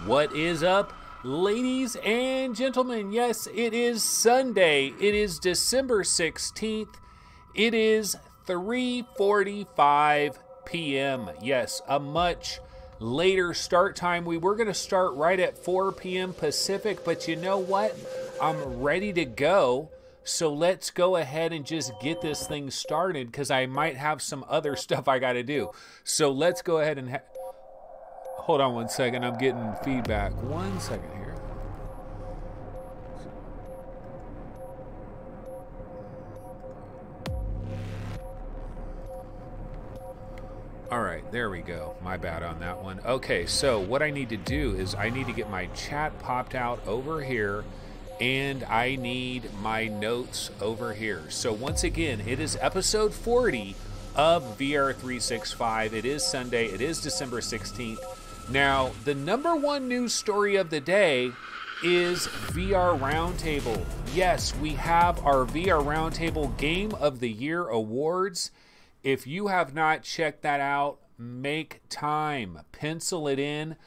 What is up, ladies and gentlemen? Yes, it is Sunday. It is December 16th. It is 3:45 p.m. Yes, a much later start time. We were going to start right at 4 p.m. Pacific, but you know what? I'm ready to go. So let's go ahead and just get this thing started because I might have some other stuff I got to do. So let's go ahead and hold on one second. I'm getting feedback. 1 second here. All right, there we go. My bad on that one. Okay, so what I need to do is I need to get my chat popped out over here, and I need my notes over here. So once again, it is episode 40 of VR 365. It is Sunday. It is December 16th. Now, the number one news story of the day is VR Roundtable. Yes, we have our VR Roundtable Game of the Year Awards. If you have not checked that out, make time. Pencil it in.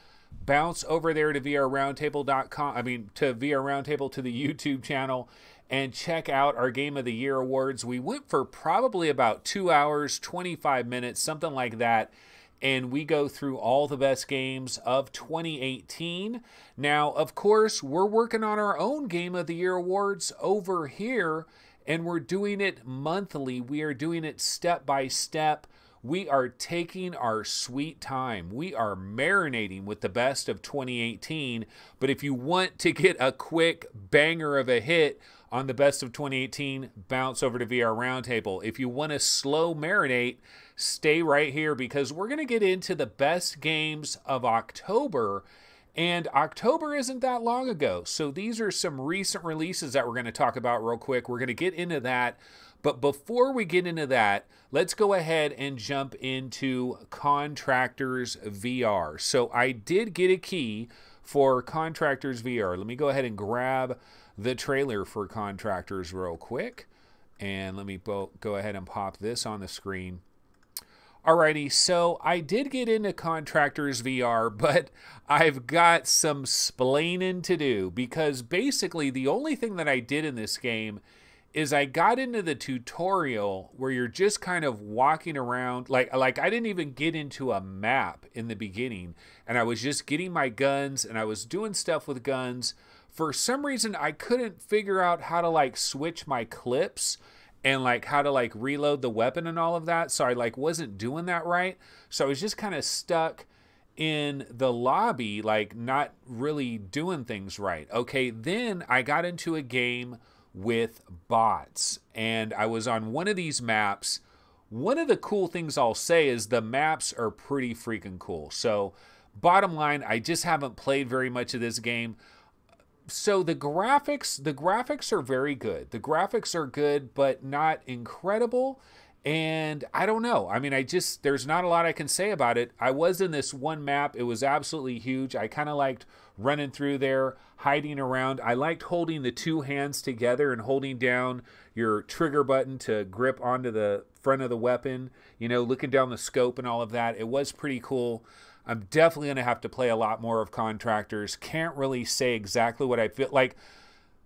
Bounce over there to vrroundtable.com. To VR Roundtable, to the YouTube channel, and check out our Game of the Year Awards. We went for probably about 2 hours, 25 minutes, something like that. And we go through all the best games of 2018. Now, of course, we're working on our own Game of the Year Awards over here, and we're doing it monthly. We are doing it step by step. We are taking our sweet time. We are marinating with the best of 2018. But if you want to get a quick banger of a hit on the best of 2018, bounce over to VR Roundtable. If you want to slow marinate, stay right here because we're going to get into the best games of October. And October isn't that long ago. So these are some recent releases that we're going to talk about real quick. We're going to get into that. But before we get into that, let's go ahead and jump into Contractors VR. So I did get a key for Contractors VR. Let me go ahead and grab the trailer for Contractors real quick. And let me go ahead and pop this on the screen. Alrighty, so I did get into Contractors VR, but I've got some splaining to do because basically the only thing that I did in this game is I got into the tutorial where you're just kind of walking around. Like I didn't even get into a map in the beginning, and I was just getting my guns and I was doing stuff with guns. For some reason, I couldn't figure out how to switch my clips and how to reload the weapon and all of that. So I wasn't doing that right. So I was just kind of stuck in the lobby, not really doing things right. Okay, then I got into a game with bots, and I was on one of these maps. One of the cool things I'll say is the maps are pretty freaking cool. So bottom line, I just haven't played very much of this game. So the graphics are very good. The graphics are good, but not incredible. And I don't know. There's not a lot I can say about it. I was in this one map. It was absolutely huge. I kind of liked running through there, hiding around. I liked holding the two hands together and holding down your trigger button to grip onto the front of the weapon, looking down the scope and all of that. It was pretty cool. I'm definitely going to have to play a lot more of Contractors. Can't really say exactly what I feel like.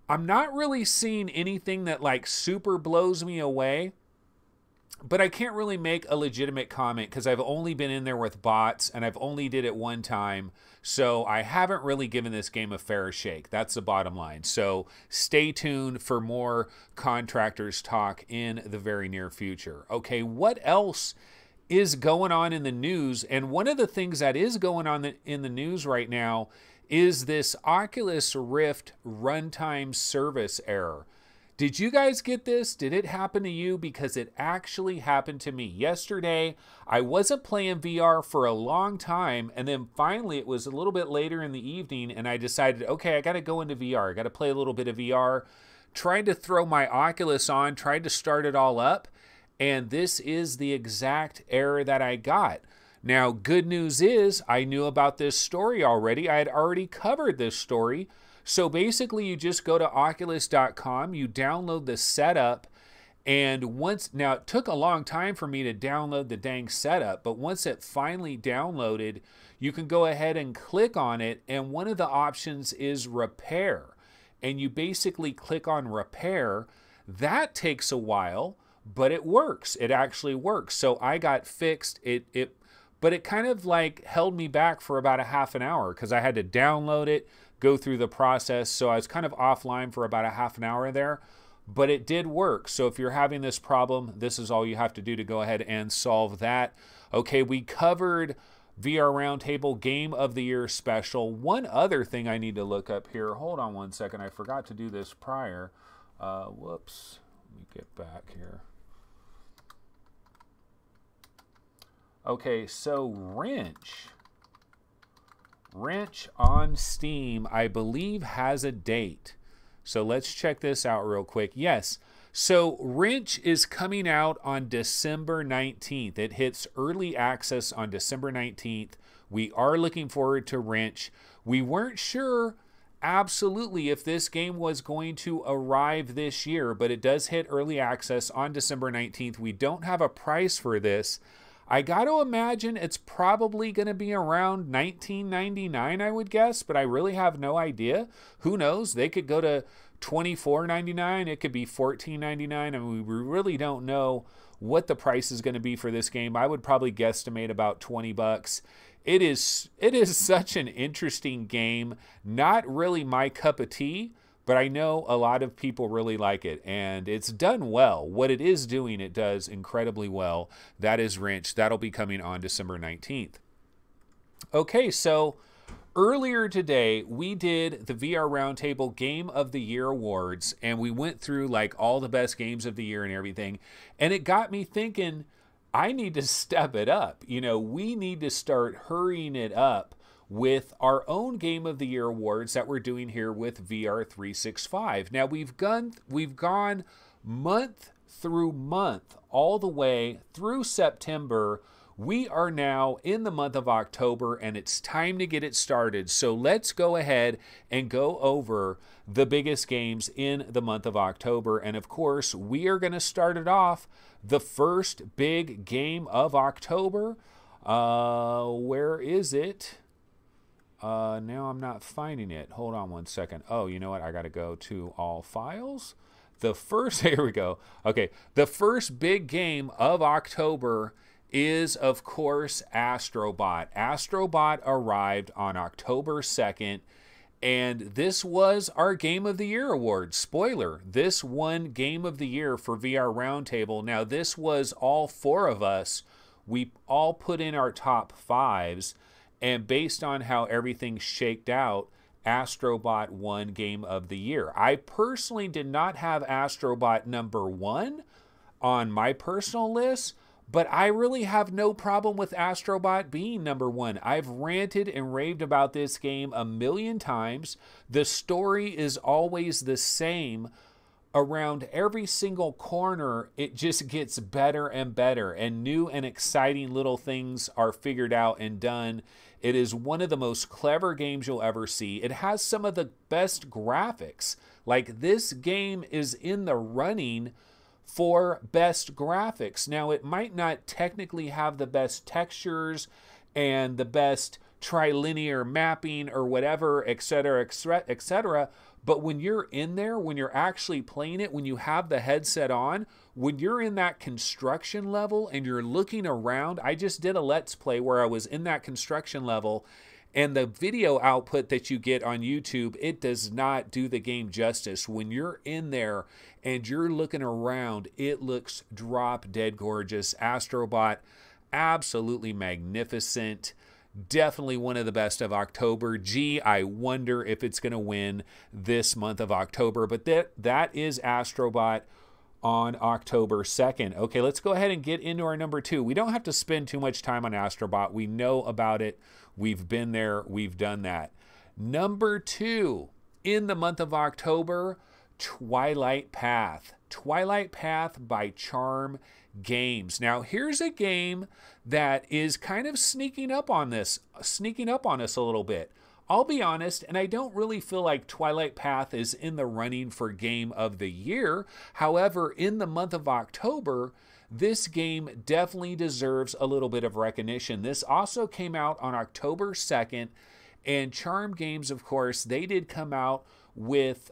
I'm not really seeing anything that super blows me away. But I can't really make a legitimate comment because I've only been in there with bots and I've only did it one time. So I haven't really given this game a fair shake. That's the bottom line. So stay tuned for more Contractors talk in the very near future. Okay, what else is going on in the news? And one of the things that is going on in the news right now is this Oculus Rift runtime service error. Did you guys get this? Did it happen to you? Because it actually happened to me. Yesterday, I wasn't playing VR for a long time, and then finally it was a little bit later in the evening, and I decided, okay, I got to go into VR. I got to play a little bit of VR. Tried to throw my Oculus on, tried to start it all up, and this is the exact error that I got. Now, good news is I knew about this story already. I had already covered this story. So basically, you just go to Oculus.com, you download the setup, And now it took a long time for me to download the dang setup, but once it finally downloaded, you can go ahead and click on it, and one of the options is repair. And you basically click on repair. That takes a while, but it works. It actually works. So I got fixed. But it kind of like held me back for about a half an hour because I had to download it, go through the process. So I was kind of offline for about a half an hour there. But it did work. So if you're having this problem, this is all you have to do to go ahead and solve that. Okay, we covered VR Roundtable Game of the Year Special. One other thing I need to look up here. Hold on one second. I forgot to do this prior. Whoops. Let me get back here. Okay, so Wrench on Steam, I believe, has a date. So let's check this out real quick. Yes, so Wrench is coming out on December 19th. It hits early access on December 19th. We are looking forward to Wrench. We weren't sure absolutely if this game was going to arrive this year, but it does hit early access on December 19th. We don't have a price for this. I got to imagine it's probably going to be around $19.99, I would guess, but I really have no idea. Who knows? They could go to $24.99. It could be $14.99. I mean, we really don't know what the price is going to be for this game. I would probably guesstimate about 20 bucks. It is such an interesting game. Not really my cup of tea, but I know a lot of people really like it, and it's done well. What it is doing, it does incredibly well. That is Wrench. That'll be coming on December 19th. Okay, so earlier today, we did the VR Roundtable Game of the Year Awards, and we went through like all the best games of the year and everything, and it got me thinking, I need to step it up. You know, we need to start hurrying it up with our own Game of the Year awards that we're doing here with VR 365. Now we've gone month through month all the way through September. We are now in the month of October, and it's time to get it started. So let's go ahead and go over the biggest games in the month of October. And of course, we are going to start it off the first big game of October. Where is it? Now I'm not finding it. Hold on one second. Oh, you know what? I got to go to all files. Here we go. Okay. The first big game of October is, of course, Astro Bot. Astro Bot arrived on October 2nd, and this was our Game of the Year award. Spoiler, this won Game of the Year for VR Roundtable. Now, this was all four of us. We all put in our top fives. And based on how everything shaked out, Astro Bot won Game of the Year. I personally did not have Astro Bot number 1 on my personal list, but I really have no problem with Astro Bot being number 1. I've ranted and raved about this game a million times. The story is always the same. Around every single corner, it just gets better and better, and new and exciting little things are figured out and done. It is one of the most clever games you'll ever see. It has some of the best graphics. Like, this game is in the running for best graphics. Now, it might not technically have the best textures and the best trilinear mapping or whatever, etc., etc., but when you're in there, when you're actually playing it, when you have the headset on, when you're in that construction level and you're looking around, I just did a Let's Play where I was in that construction level, and the video output that you get on YouTube, it does not do the game justice. When you're in there and you're looking around, it looks drop dead gorgeous. Astro Bot, absolutely magnificent. Definitely one of the best of October. Gee, I wonder if it's going to win this month of October. But that is Astro Bot on October 2nd. Okay, let's go ahead and get into our number 2. We don't have to spend too much time on Astro Bot. We know about it. We've been there. We've done that. Number 2 in the month of October, Twilight Path. Twilight Path by Charm Games. Now, here's a game that is kind of sneaking up on us a little bit. I'll be honest, and I don't really feel like Twilight Path is in the running for Game of the Year. However, in the month of October, this game definitely deserves a little bit of recognition. This also came out on October 2nd, and Charm Games, of course, they did come out with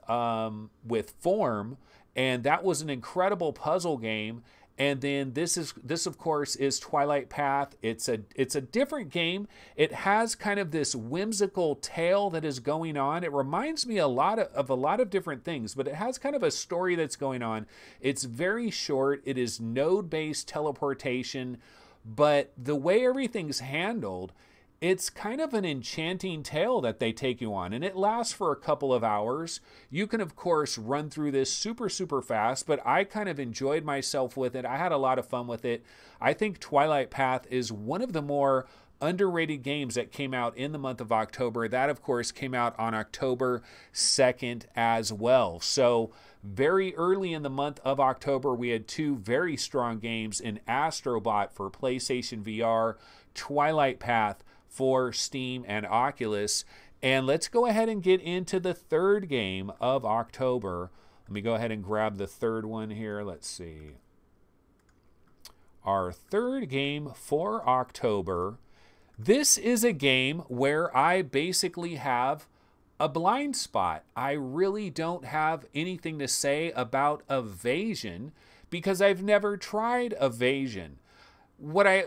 Form, and that was an incredible puzzle game. And then this of course is Twilight Path. It's a different game. It has kind of this whimsical tale that is going on. It reminds me a lot of different things, but it has kind of a story that's going on. It's very short. It is node-based teleportation, but the way everything's handled, it's kind of an enchanting tale that they take you on, and it lasts for a couple of hours. You can, of course, run through this super, super fast, but I kind of enjoyed myself with it. I had a lot of fun with it. I think Twilight Path is one of the more underrated games that came out in the month of October. That, of course, came out on October 2nd as well. So very early in the month of October, we had two very strong games in Astro Bot for PlayStation VR, Twilight Path for Steam and Oculus. And let's go ahead and get into the third game of October. Let me go ahead and grab the third one here. Let's see. Our third game for October. This is a game where I basically have a blind spot. I really don't have anything to say about Evasion because I've never tried Evasion. What I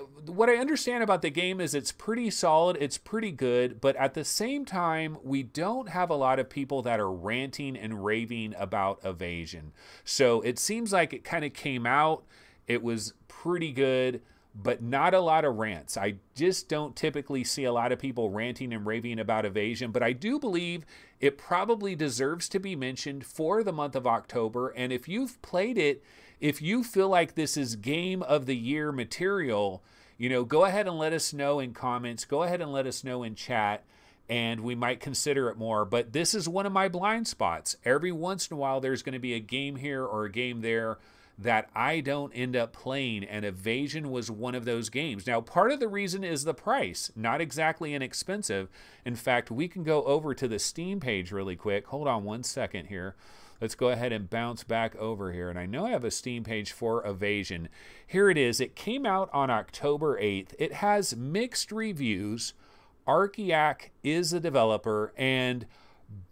understand about the game is it's pretty solid, it's pretty good, but at the same time, we don't have a lot of people that are ranting and raving about Evasion. So it seems like it kind of came out, it was pretty good, but not a lot of rants. I just don't typically see a lot of people ranting and raving about Evasion, but I do believe it probably deserves to be mentioned for the month of October. And if you've played it, if you feel like this is Game of the Year material, you know, go ahead and let us know in comments. Go ahead and let us know in chat, and we might consider it more. But this is one of my blind spots. Every once in a while, there's going to be a game here or a game there that I don't end up playing, and Evasion was one of those games. Now, part of the reason is the price. Not exactly inexpensive. In fact, we can go over to the Steam page really quick. Hold on one second here. Let's go ahead and bounce back over here. And I know I have a Steam page for Evasion. Here it is. It came out on October 8th. It has mixed reviews. Archiac is a developer, and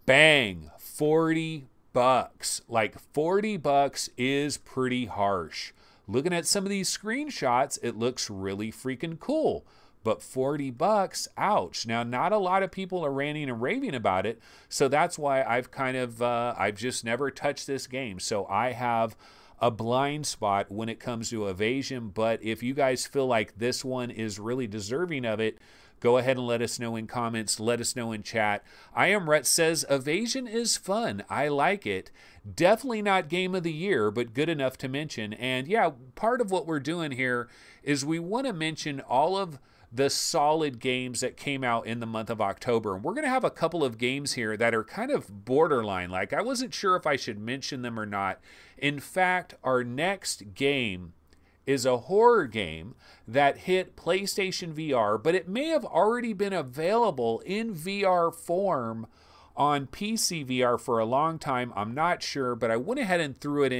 bang, 40 bucks. Like $40 is pretty harsh. Looking at some of these screenshots, it looks really freaking cool. But 40 bucks, ouch. Now, not a lot of people are ranting and raving about it, so that's why I've kind of, I've just never touched this game. So I have a blind spot when it comes to Evasion, but if you guys feel like this one is really deserving of it, go ahead and let us know in comments, let us know in chat. I Am Rhett says, Evasion is fun. I like it. Definitely not Game of the Year, but good enough to mention. And yeah, part of what we're doing here is we want to mention all of the solid games that came out in the month of October. And we're going to have a couple of games here that are kind of borderline. Like, I wasn't sure if I should mention them or not. In fact, our next game is a horror game that hit PlayStation VR, but it may have already been available in VR form on PC VR for a long time. I'm not sure, but I went ahead and threw it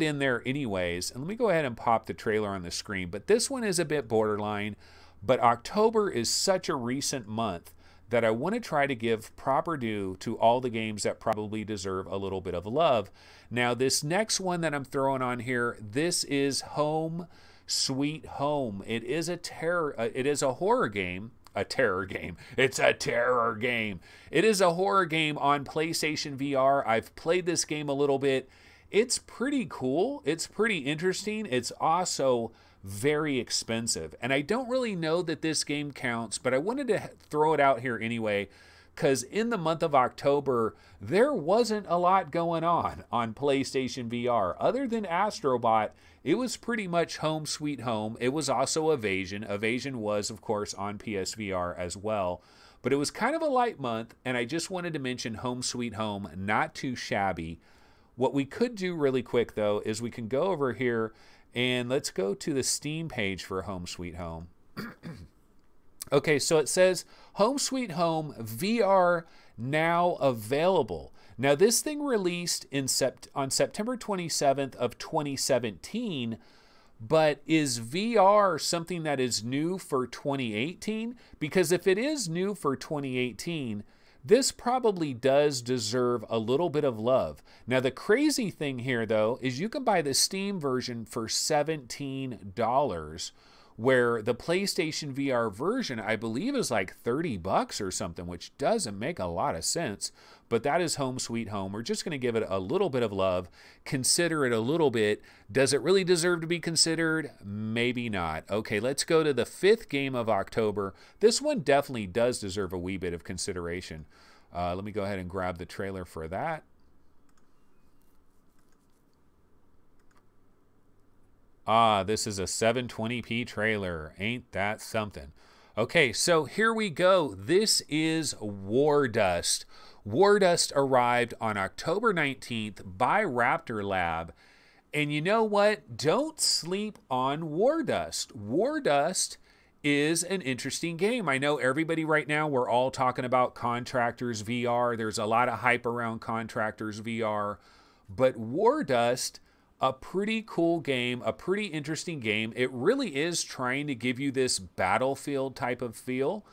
in there anyways. And let me go ahead and pop the trailer on the screen. But this one is a bit borderline. But October is such a recent month that I want to try to give proper due to all the games that probably deserve a little bit of love. Now, this next one that I'm throwing on here, this is Home Sweet Home. It is a horror game. A terror game. It's a terror game. It is a horror game on PlayStation VR. I've played this game a little bit. It's pretty cool. It's pretty interesting. It's also very expensive. And I don't really know that this game counts, but I wanted to throw it out here anyway, because in the month of October, there wasn't a lot going on PlayStation VR. Other than Astro Bot, it was pretty much Home Sweet Home. It was also Evasion. Evasion was, of course, on PSVR as well. But it was kind of a light month, and I just wanted to mention Home Sweet Home, not too shabby. What we could do really quick, though, is we can go over here and let's go to the Steam page for Home Sweet Home. Okay, so it says Home Sweet Home VR now available. Now this thing released on September 27th of 2017, but is VR something that is new for 2018? Because if it is new for 2018, this probably does deserve a little bit of love. Now the crazy thing here though is you can buy the Steam version for $17, where the PlayStation VR version, I believe, is like 30 bucks or something, which doesn't make a lot of sense. But that is Home Sweet Home. We're just going to give it a little bit of love, consider it a little bit. Does it really deserve to be considered? Maybe not. Okay, let's go to the 5th game of October. This one definitely does deserve a wee bit of consideration. Let me go ahead and grab the trailer for that. Ah, this is a 720p trailer. Ain't that something? Okay, so here we go. This is War Dust. War Dust arrived on October 19th by Raptor Lab. And you know what? Don't sleep on War Dust. War Dust is an interesting game. I know everybody right now, we're all talking about Contractors VR. There's a lot of hype around Contractors VR. But War Dust, a pretty cool game, a pretty interesting game. It really is trying to give you this Battlefield type of feel.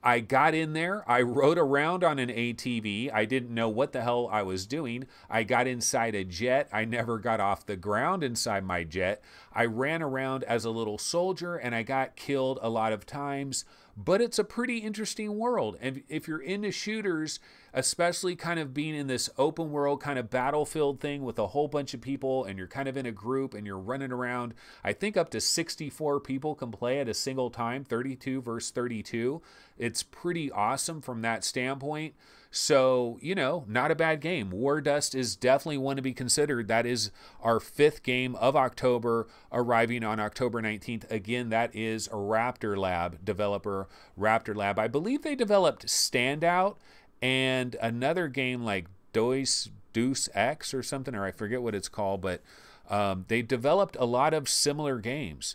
I got in there, I rode around on an ATV. I didn't know what the hell I was doing. I got inside a jet. I never got off the ground inside my jet. I ran around as a little soldier and I got killed a lot of times. But it's a pretty interesting world. And if you're into shooters, especially kind of being in this open world kind of Battlefield thing with a whole bunch of people and you're kind of in a group and you're running around, I think up to 64 people can play at a single time, 32 versus 32. It's pretty awesome from that standpoint. So, you know, not a bad game. War Dust is definitely one to be considered. That is our 5th game of October, arriving on October 19th. Again, that is a Raptor Lab developer, Raptor Lab. I believe they developed Standout and another game like Deus Ex or something, or I forget what it's called, but they developed a lot of similar games.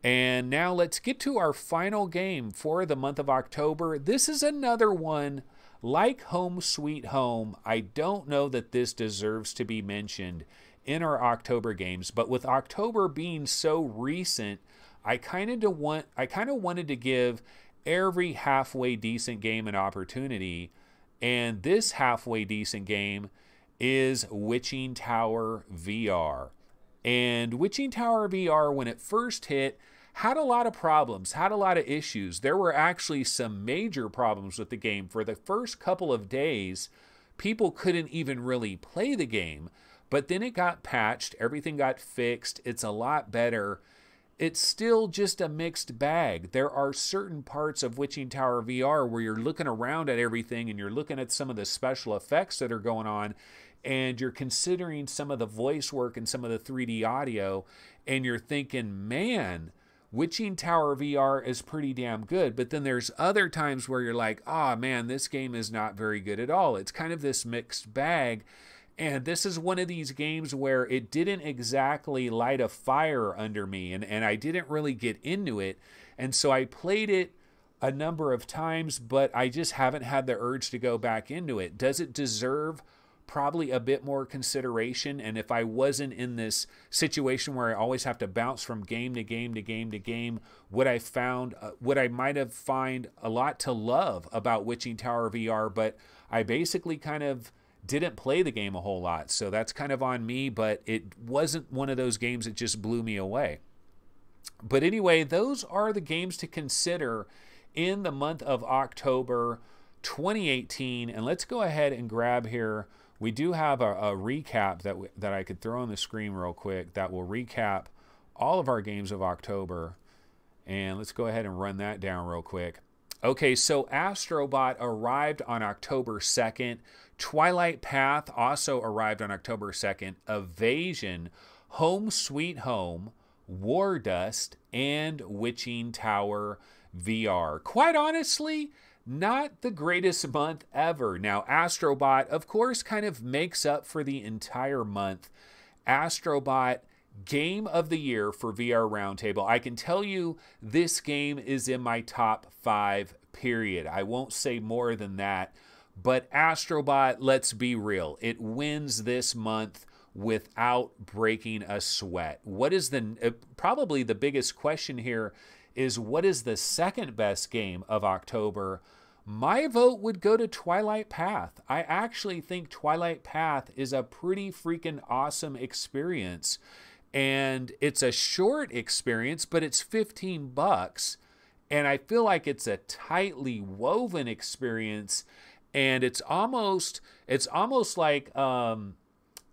And now let's get to our final game for the month of October. This is another one like Home Sweet Home. I don't know that this deserves to be mentioned in our October games, but with October being so recent, I kind of wanted to give every halfway decent game an opportunity. And this halfway decent game is Witching Tower VR. And Witching Tower VR, when it first hit, had a lot of problems, had a lot of issues. There were actually some major problems with the game. For the first couple of days, people couldn't even really play the game. But then it got patched, everything got fixed, it's a lot better. It's still just a mixed bag. There are certain parts of Witching Tower VR where you're looking around at everything and you're looking at some of the special effects that are going on, and you're considering some of the voice work and some of the 3D audio, and you're thinking, man, Witching Tower VR is pretty damn good. But then there's other times where you're like, oh man, this game is not very good at all. It's kind of this mixed bag. And this is one of these games where it didn't exactly light a fire under me, and I didn't really get into it. And so I played it a number of times, but I just haven't had the urge to go back into it. Does it deserve probably a bit more consideration? And if I wasn't in this situation where I always have to bounce from game to game to game to game, would I might have found a lot to love about Witching Tower VR, but I basically kind of didn't play the game a whole lot. So that's kind of on me, but it wasn't one of those games that just blew me away. But anyway, those are the games to consider in the month of October 2018. And let's go ahead and grab here. We do have a recap that I could throw on the screen real quick that will recap all of our games of October. And let's go ahead and run that down real quick. Okay, so Astro Bot arrived on October 2nd. Twilight Path also arrived on October 2nd. Evasion, Home Sweet Home, War Dust, and Witching Tower VR. Quite honestly, not the greatest month ever. Now, Astro Bot, of course, kind of makes up for the entire month. Astro Bot Game of the year for VR Roundtable. I can tell you this game is in my top 5, period. I won't say more than that. But Astro Bot, let's be real, it wins this month without breaking a sweat. What is probably the biggest question here is, what is the second best game of October? My vote would go to Twilight Path. I actually think Twilight Path is a pretty freaking awesome experience. And it's a short experience, but it's $15. And I feel like it's a tightly woven experience. And it's almost like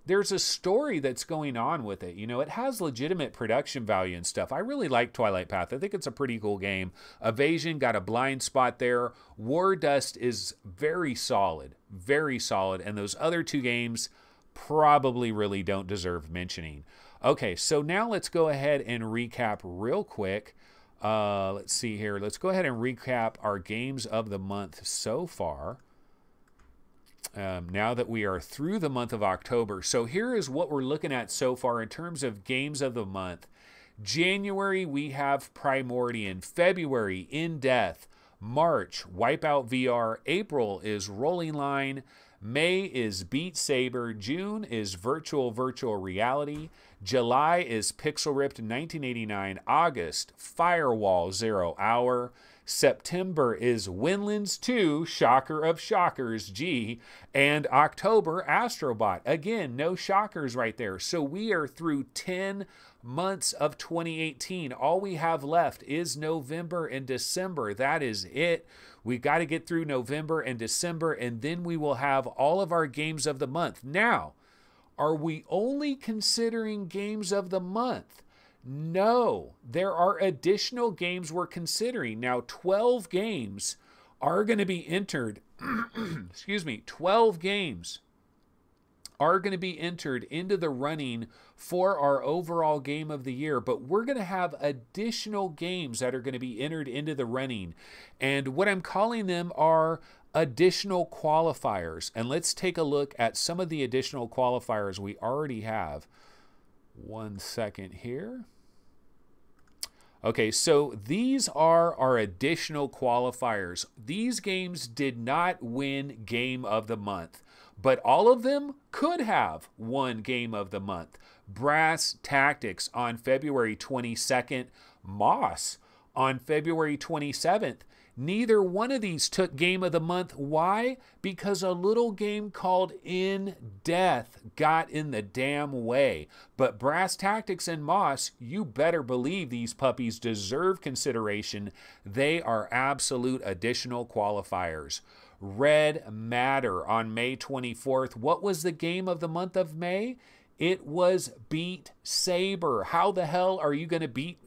there's a story that's going on with it. You know, it has legitimate production value and stuff. I really like Twilight Path. I think it's a pretty cool game. Evasion got a blind spot there. War Dust is very solid. And those other 2 games probably really don't deserve mentioning. Okay, so now let's go ahead and recap real quick. Let's see here. Let's go ahead and recap our games of the month so far. Now that we are through the month of October. So here is what we're looking at so far in terms of games of the month. January, we have Primordian. February, In Death. March, Wipeout VR. April is Rolling Line. May is Beat Saber. June is Virtual Reality. July is Pixel Ripped 1989. August, Firewall 0 Hour. September is Winlands 2, Shocker of Shockers, G. And October, Astro Bot. Again, no shockers right there. So we are through 10 months of 2018. All we have left is November and December. That is it. We've got to get through November and December, and then we will have all of our games of the month. Now, are we only considering games of the month? No, there are additional games we're considering. Now, 12 games are going to be entered. Excuse me, 12 games are going to be entered into the running for our overall game of the year, but we're going to have additional games that are going to be entered into the running. And what I'm calling them are additional qualifiers. And let's take a look at some of the additional qualifiers we already have. 1 second here. Okay, so these are our additional qualifiers. These games did not win Game of the Month, but all of them could have won Game of the Month. Brass Tactics on February 22nd, Moss on February 27th. Neither one of these took Game of the Month. Why? Because a little game called In Death got in the damn way. But Brass Tactics and Moss, you better believe these puppies deserve consideration. They are absolute additional qualifiers. Red Matter on May 24th. What was the game of the month of May? It was Beat Saber. How the hell are you going to beat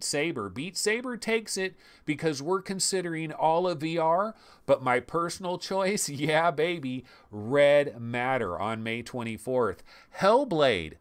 Saber? Beat Saber takes it because we're considering all of VR, but my personal choice, yeah, baby, Red Matter on May 24th. Hellblade.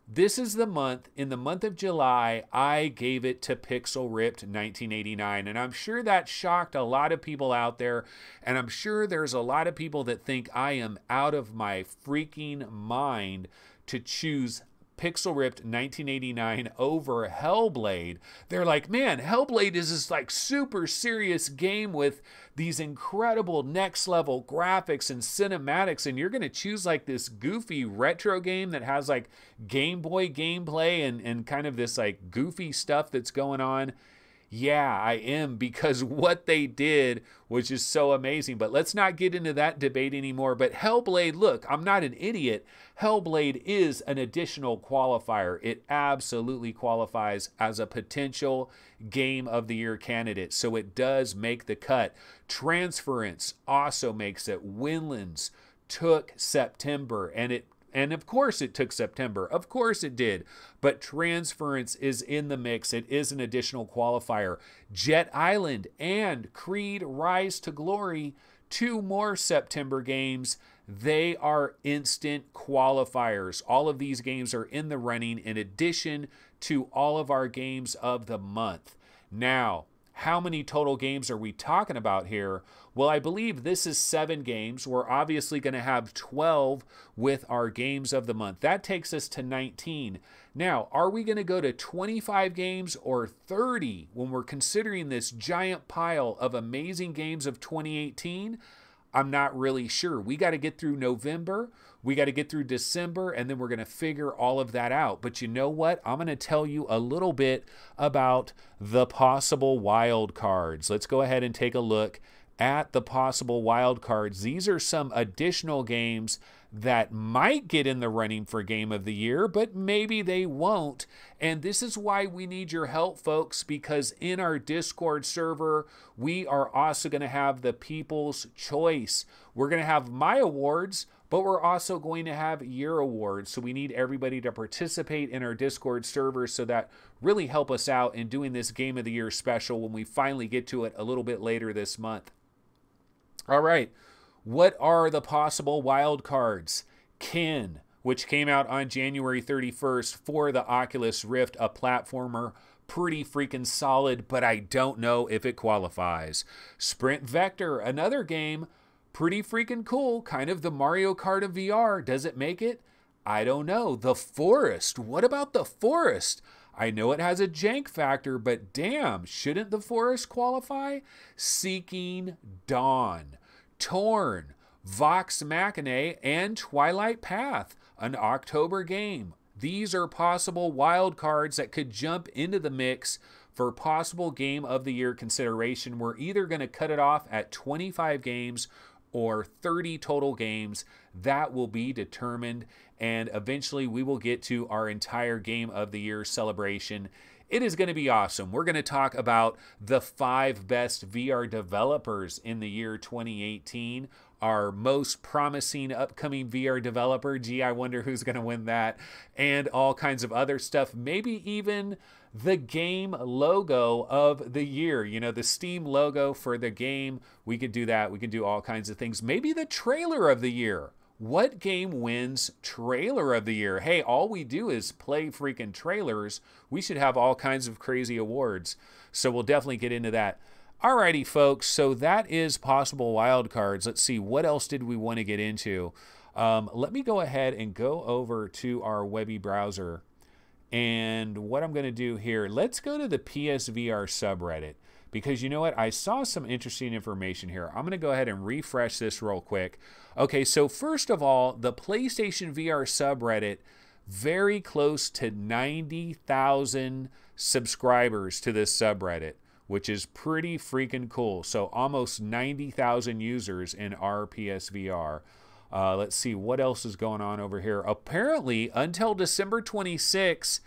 This is the month, in the month of July, I gave it to Pixel Ripped 1989, and I'm sure that shocked a lot of people out there, and I'm sure there's a lot of people that think I am out of my freaking mind to choose Pixel Ripped 1989 over Hellblade. They're like, man, Hellblade is this like super serious game with these incredible next level graphics and cinematics, and you're going to choose like this goofy retro game that has like Game Boy gameplay and kind of this like goofy stuff that's going on. Yeah, I am, because what they did was just so amazing. But let's not get into that debate anymore. But Hellblade, look, I'm not an idiot. Hellblade is an additional qualifier. It absolutely qualifies as a potential Game of the Year candidate. So it does make the cut. Transference also makes it. Winlands took September, and of course it took September. Of course it did. But Transference is in the mix. It is an additional qualifier. Jet Island and Creed Rise to Glory, 2 more September games. They are instant qualifiers. All of these games are in the running in addition to all of our games of the month. Now, How many total games are we talking about here? Well, I believe this is 7 games. We're obviously going to have 12 with our games of the month. That takes us to 19. Now, are we going to go to 25 games or 30 when we're considering this giant pile of amazing games of 2018? I'm not really sure. We got to get through November, we got to get through December, and then we're going to figure all of that out. But you know what? I'm going to tell you a little bit about the possible wild cards. Let's go ahead and take a look at the possible wild cards. These are some additional games that might get in the running for Game of the Year, but maybe they won't. And this is why we need your help, folks, because in our Discord server, we are also going to have the People's Choice. We're going to have my awards, but we're also going to have your awards. So we need everybody to participate in our Discord server, so that really help us out in doing this Game of the Year special when we finally get to it a little bit later this month. All right. What are the possible wild cards? Kin, which came out on January 31st for the Oculus Rift, a platformer. Pretty freaking solid, but I don't know if it qualifies. Sprint Vector, another game. Pretty freaking cool. Kind of the Mario Kart of VR. Does it make it? I don't know. The Forest. What about the Forest? I know it has a jank factor, but damn, shouldn't the Forest qualify? Seeking Dawn. Torn, Vox Machina, and Twilight Path, an October game. These are possible wild cards that could jump into the mix for possible Game of the Year consideration. We're either going to cut it off at 25 games or 30 total games. That will be determined, and eventually we will get to our entire Game of the Year celebration. It is going to be awesome. We're going to talk about the 5 best VR developers in the year 2018, our most promising upcoming VR developer. Gee, I wonder who's going to win that, and all kinds of other stuff. Maybe even the game logo of the year. You know, the Steam logo for the game. We could do that. We could do all kinds of things. Maybe the trailer of the year. What game wins trailer of the year? Hey, all we do is play freaking trailers. We should have all kinds of crazy awards. So we'll definitely get into that. Alrighty, folks. So that is possible wild cards. Let's see. What else did we want to get into? Let me go ahead and go over to our Webby browser. And what I'm going to do here, let's go to the PSVR subreddit. Because you know what? I saw some interesting information here. I'm going to go ahead and refresh this real quick. Okay, so first of all, the PlayStation VR subreddit, very close to 90,000 subscribers to this subreddit, which is pretty freaking cool. So almost 90,000 users in our PSVR. Let's see what else is going on over here. Apparently, until December 26,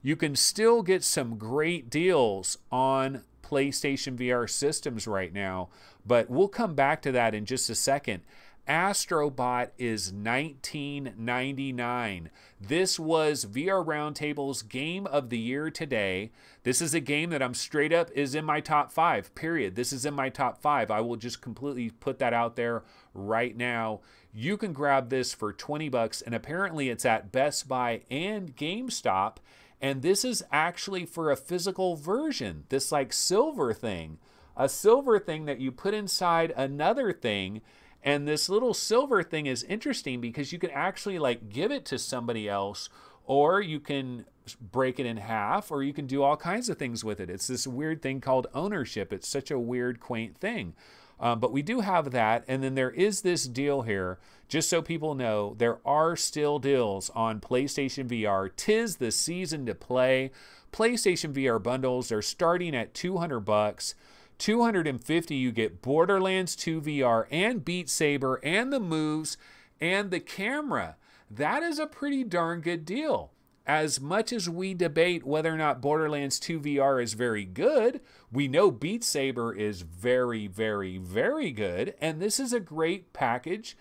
you can still get some great deals on PlayStation VR systems right now, but we'll come back to that in just a second. Astro Bot is $19.99. This was VR Roundtable's Game of the Year today. This is a game that I'm straight up is in my top 5, period. This is in my top 5. I will just completely put that out there right now. You can grab this for 20 bucks, and apparently it's at Best Buy and GameStop. And this is actually for a physical version, this like silver thing. A silver thing that you put inside another thing. And this little silver thing is interesting because you can actually like give it to somebody else, or you can break it in half, or you can do all kinds of things with it. It's this weird thing called ownership. It's such a weird, quaint thing. But we do have that. And then there is this deal here. Just so people know, there are still deals on PlayStation VR. 'Tis the season to play. PlayStation VR bundles are starting at 200 bucks. 250 you get Borderlands 2 VR and Beat Saber and the moves and the camera. That is a pretty darn good deal. As much as we debate whether or not Borderlands 2 VR is very good, we know Beat Saber is very, very, very good. And this is a great package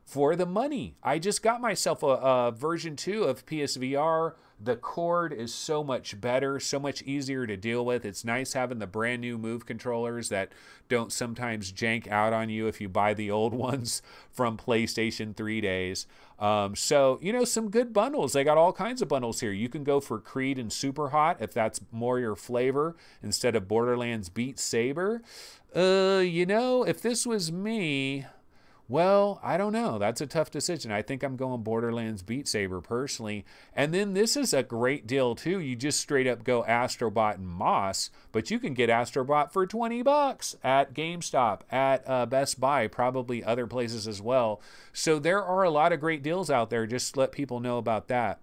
for the money. I just got myself a version 2 of PSVR The cord is so much better, so much easier to deal with. It's nice having the brand new Move controllers that don't sometimes jank out on you if you buy the old ones from PlayStation 3 days. So, you know, some good bundles. They got all kinds of bundles here. You can go for Creed and Super Hot if that's more your flavor instead of Borderlands Beat Saber. You know, if this was me, well, I don't know. That's a tough decision. I think I'm going Borderlands Beat Saber personally. And then this is a great deal too. You just straight up go Astro Bot and Moss, but you can get Astro Bot for $20 at GameStop, at Best Buy, probably other places as well. So there are a lot of great deals out there. Just let people know about that.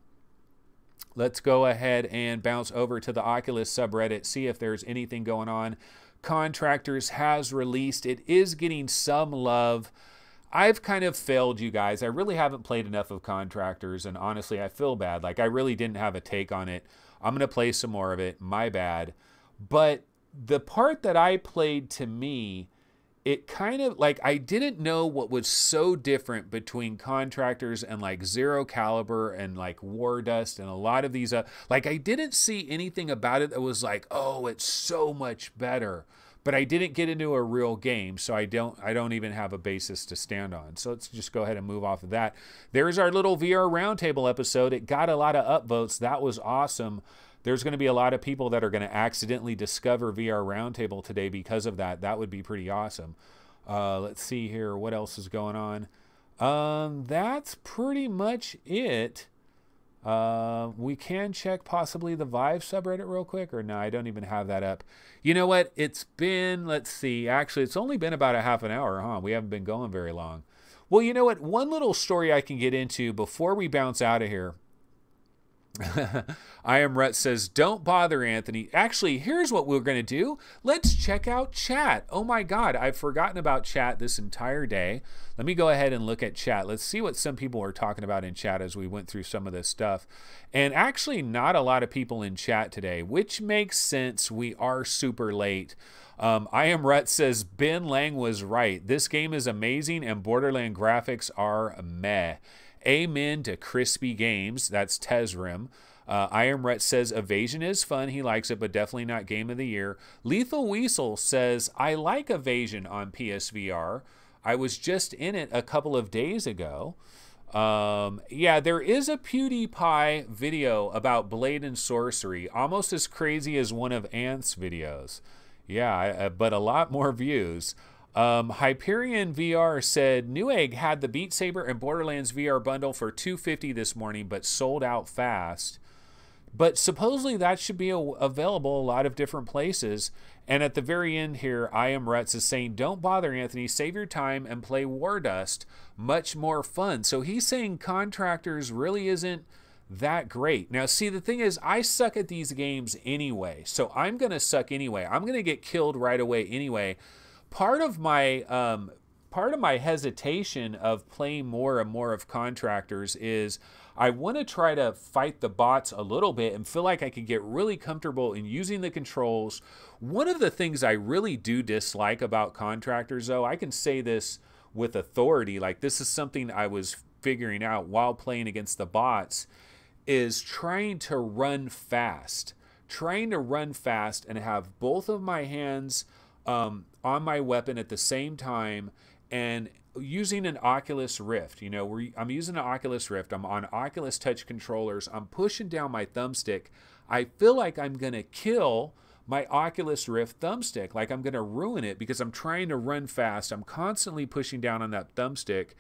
Let's go ahead and bounce over to the Oculus subreddit, see if there's anything going on. Contractors has released. It is getting some love. I've kind of failed you guys. I really haven't played enough of Contractors, and honestly, I feel bad. Like, I really didn't have a take on it. I'm going to play some more of it. My bad. But the part that I played, to me, it kind of, like, I didn't know what was so different between Contractors and, like, Zero Caliber and, like, War Dust and a lot of these. Like, I didn't see anything about it that was like, oh, it's so much better. But I didn't get into a real game, so I don't even have a basis to stand on. So let's just go ahead and move off of that. There's our little VR Roundtable episode. It got a lot of upvotes. That was awesome. There's going to be a lot of people that are going to accidentally discover VR Roundtable today because of that. That would be pretty awesome. Let's see here. What else is going on? That's pretty much it. We can check possibly the Vive subreddit real quick, or no, I don't even have that up. You know what? It's been, let's see, actually, it's only been about a half an hour, huh? We haven't been going very long. Well, you know what? One little story I can get into before we bounce out of here. I Am Rhett says, don't bother, Anthony. Actually, here's what we're going to do. Let's check out chat. Oh my God, I've forgotten about chat this entire day. Let me go ahead and look at chat. Let's see what some people are talking about in chat as we went through some of this stuff. And actually, not a lot of people in chat today, which makes sense. We are super late. I Am Rhett says, Ben Lang was right. This game is amazing and Borderland graphics are meh. Amen to Crispy Games. That's Tezrim. I Am Rhett says Evasion is fun. He likes it, but definitely not Game of the Year. Lethal Weasel says, I like Evasion on PSVR. I was just in it a couple of days ago. Yeah, there is a PewDiePie video about Blade and Sorcery, almost as crazy as one of Ant's videos. Yeah, but a lot more views. Hyperion VR said Newegg had the Beat Saber and Borderlands VR bundle for $250 this morning, but sold out fast. But supposedly that should be available a lot of different places. And at the very end here, I Am Rhett is saying, don't bother, Anthony. Save your time and play War Dust. Much more fun. So he's saying Contractors really isn't that great. Now, see, the thing is, I suck at these games anyway. So I'm going to suck anyway. I'm going to get killed right away anyway. Part of my hesitation of playing more and more of Contractors is I want to try to fight the bots a little bit and feel like I can get really comfortable in using the controls. One of the things I really do dislike about Contractors, though, I can say this with authority, like this is something I was figuring out while playing against the bots, is trying to run fast. Trying to run fast and have both of my hands on my weapon at the same time, and using an Oculus Rift. You know, I'm using an Oculus Rift. I'm on Oculus Touch controllers. I'm pushing down my thumbstick. I feel like I'm going to kill my Oculus Rift thumbstick. Like I'm going to ruin it because I'm trying to run fast. I'm constantly pushing down on that thumbstick,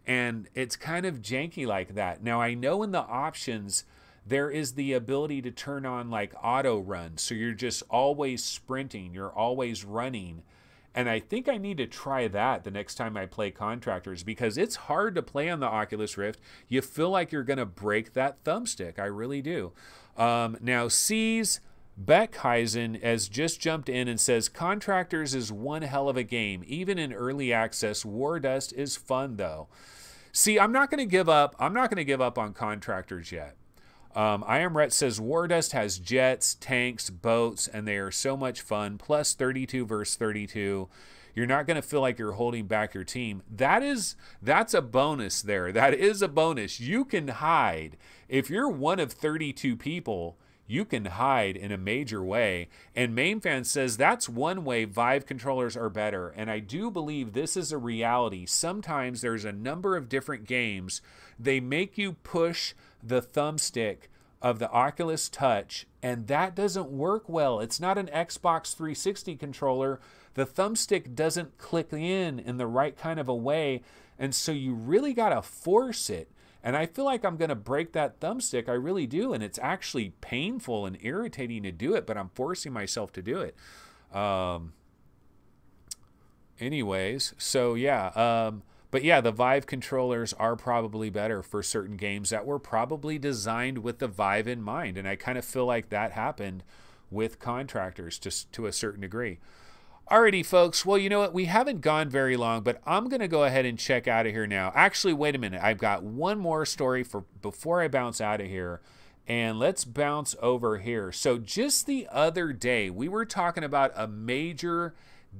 and it's kind of janky like that. Now, I know in the options, there is the ability to turn on like auto run. So you're just always sprinting. You're always running. And I think I need to try that the next time I play Contractors because it's hard to play on the Oculus Rift. You feel like you're going to break that thumbstick. I really do. Now, C's Beckheisen has just jumped in and says, Contractors is one hell of a game. Even in early access, War Dust is fun, though. See, I'm not going to give up. I'm not going to give up on Contractors yet. I Am Rhett says War Dust has jets, tanks, boats, and they are so much fun. Plus 32 versus 32. You're not going to feel like you're holding back your team. That's a bonus there. That is a bonus. You can hide. If you're one of 32 people, you can hide in a major way. And MainFan says that's one way Vive controllers are better. And I do believe this is a reality. Sometimes there's a number of different games. They make you push the thumbstick of the Oculus Touch, and that doesn't work well. It's not an Xbox 360 controller. The thumbstick doesn't click in the right kind of a way, and so you really got to force it. And I feel like I'm going to break that thumbstick. I really do, and it's actually painful and irritating to do it, but I'm forcing myself to do it. Anyways, so yeah. But yeah, the Vive controllers are probably better for certain games that were probably designed with the Vive in mind. And I kind of feel like that happened with Contractors just to a certain degree. Alrighty, folks. Well, you know what? We haven't gone very long, but I'm going to go ahead and check out of here now. Actually, wait a minute. I've got one more story before I bounce out of here. And let's bounce over here. So just the other day, we were talking about a major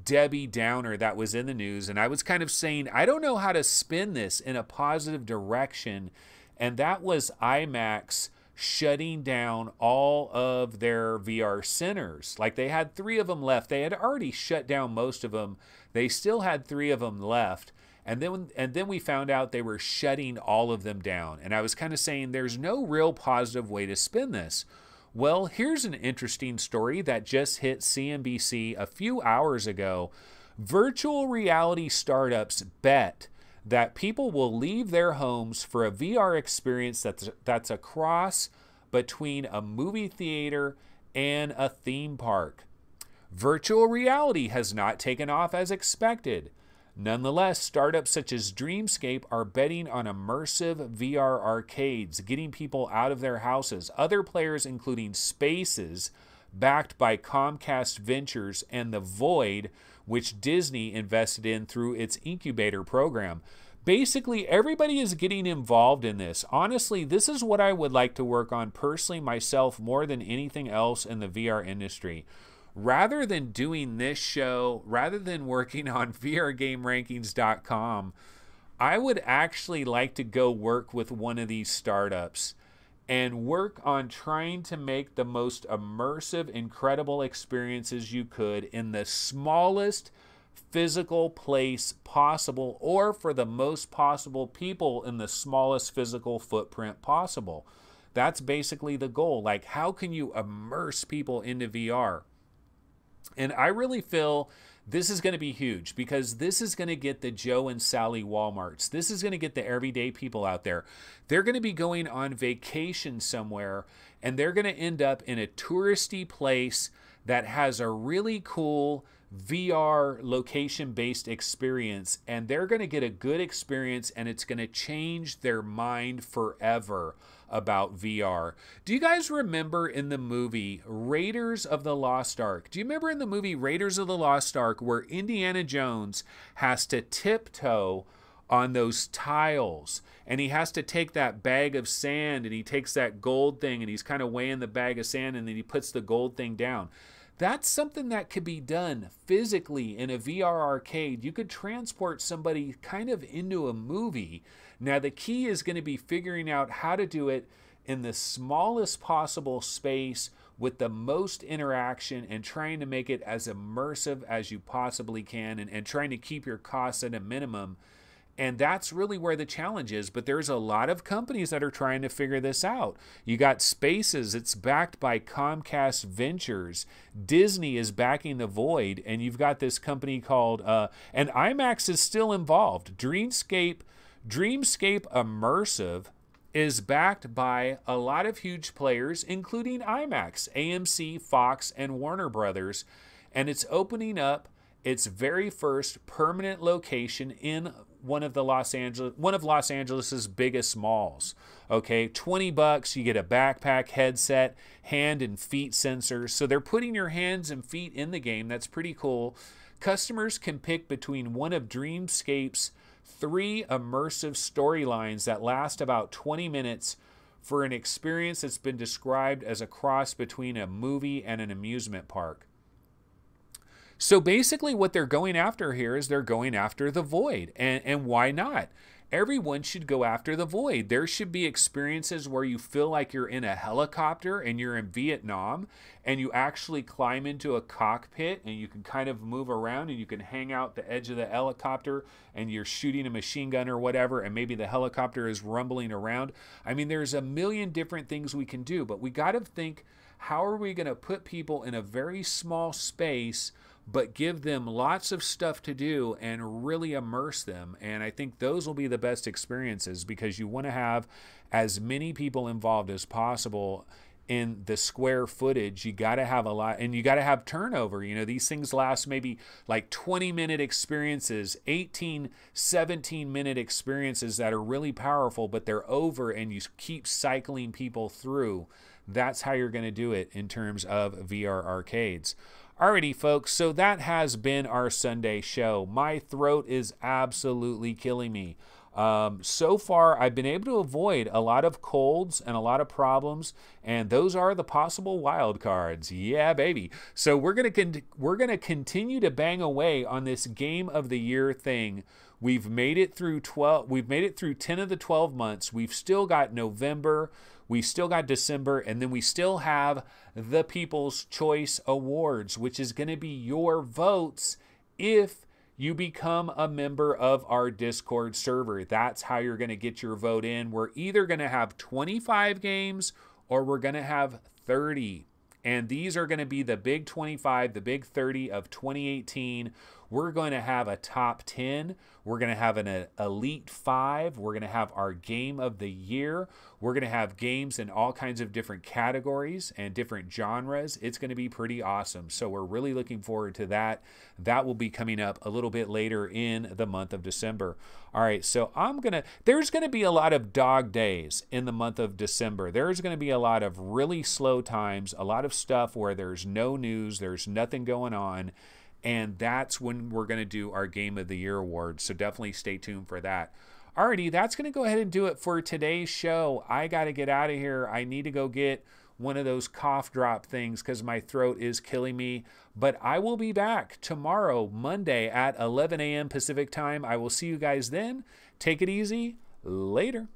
Debbie Downer that was in the news, and I was kind of saying I don't know how to spin this in a positive direction, and that was IMAX shutting down all of their VR centers. Like, they had 3 of them left. They had already shut down most of them. They still had 3 of them left, and then we found out they were shutting all of them down. And I was kind of saying there's no real positive way to spin this. Well, here's an interesting story that just hit CNBC a few hours ago. Virtual reality startups bet that people will leave their homes for a VR experience that's a cross between a movie theater and a theme park. Virtual reality has not taken off as expected. Nonetheless, startups such as Dreamscape are betting on immersive VR arcades, getting people out of their houses. Other players, including Spaces, backed by Comcast Ventures, and The Void, which Disney invested in through its incubator program. Basically, everybody is getting involved in this. Honestly, this is what I would like to work on personally myself more than anything else in the VR industry. Rather than doing this show, rather than working on VRGameRankings.com, I would actually like to go work with one of these startups and work on trying to make the most immersive, incredible experiences you could in the smallest physical place possible, or for the most possible people in the smallest physical footprint possible. That's basically the goal. Like, how can you immerse people into VR? And I really feel this is going to be huge, because this is going to get the Joe and Sally Walmarts. This is going to get the everyday people out there. They're going to be going on vacation somewhere, and they're going to end up in a touristy place that has a really cool VR location-based experience, and they're going to get a good experience, and it's going to change their mind forever about VR. Do you guys remember in the movie Raiders of the Lost Ark? Do you remember in the movie Raiders of the Lost Ark where Indiana Jones has to tiptoe on those tiles, and he has to take that bag of sand, and he takes that gold thing, and he's kind of weighing the bag of sand, and then he puts the gold thing down? That's something that could be done physically in a VR arcade. You could transport somebody kind of into a movie. Now, the key is going to be figuring out how to do it in the smallest possible space with the most interaction, and trying to make it as immersive as you possibly can, and trying to keep your costs at a minimum. And that's really where the challenge is. But there's a lot of companies that are trying to figure this out. You got Spaces, it's backed by Comcast Ventures. Disney is backing The Void. And you've got this company called, and IMAX is still involved. Dreamscape Immersive is backed by a lot of huge players, including IMAX, AMC, Fox, and Warner Brothers. And it's opening up its very first permanent location in one of Los Angeles's biggest malls. Okay, $20, you get a backpack, headset, hand and feet sensors. So they're putting your hands and feet in the game. That's pretty cool. Customers can pick between one of Dreamscape's 3 immersive storylines that last about 20 minutes for an experience that's been described as a cross between a movie and an amusement park. So basically what they're going after here is they're going after the void. And why not? Everyone should go after the void. There should be experiences where you feel like you're in a helicopter and you're in Vietnam and you actually climb into a cockpit and you can kind of move around and you can hang out the edge of the helicopter and you're shooting a machine gun or whatever, and maybe the helicopter is rumbling around. I mean, there's a million different things we can do, but we got to think, how are we going to put people in a very small space but give them lots of stuff to do and really immerse them? And I think those will be the best experiences, because you want to have as many people involved as possible in the square footage. You got to have a lot, and you got to have turnover. You know, these things last maybe like 20-minute experiences, 18, 17-minute experiences that are really powerful, but they're over and you keep cycling people through. That's how you're going to do it in terms of VR arcades. Alrighty, folks, so that has been our Sunday show. My throat is absolutely killing me. So far, I've been able to avoid a lot of colds and a lot of problems, and those are the possible wild cards. Yeah, baby. So we're gonna continue to bang away on this Game of the Year thing. We've made it through 12. We've made it through 10 of the 12 months. We've still got November. We still got December, and then we still have the People's Choice Awards, which is going to be your votes if you become a member of our Discord server. That's how you're going to get your vote in. We're either going to have 25 games or we're going to have 30. And these are going to be the big 25, the big 30 of 2018. We're going to have a top 10. We're going to have an elite 5. We're going to have our game of the year. We're going to have games in all kinds of different categories and different genres. It's going to be pretty awesome. So we're really looking forward to that. That will be coming up a little bit later in the month of December. All right, so there's going to be a lot of dog days in the month of December. There's going to be a lot of really slow times, a lot of stuff where there's no news, there's nothing going on. And that's when we're going to do our Game of the Year awards. So definitely stay tuned for that. Alrighty, that's going to go ahead and do it for today's show. I got to get out of here. I need to go get one of those cough drop things because my throat is killing me. But I will be back tomorrow, Monday at 11 a.m. Pacific time. I will see you guys then. Take it easy. Later.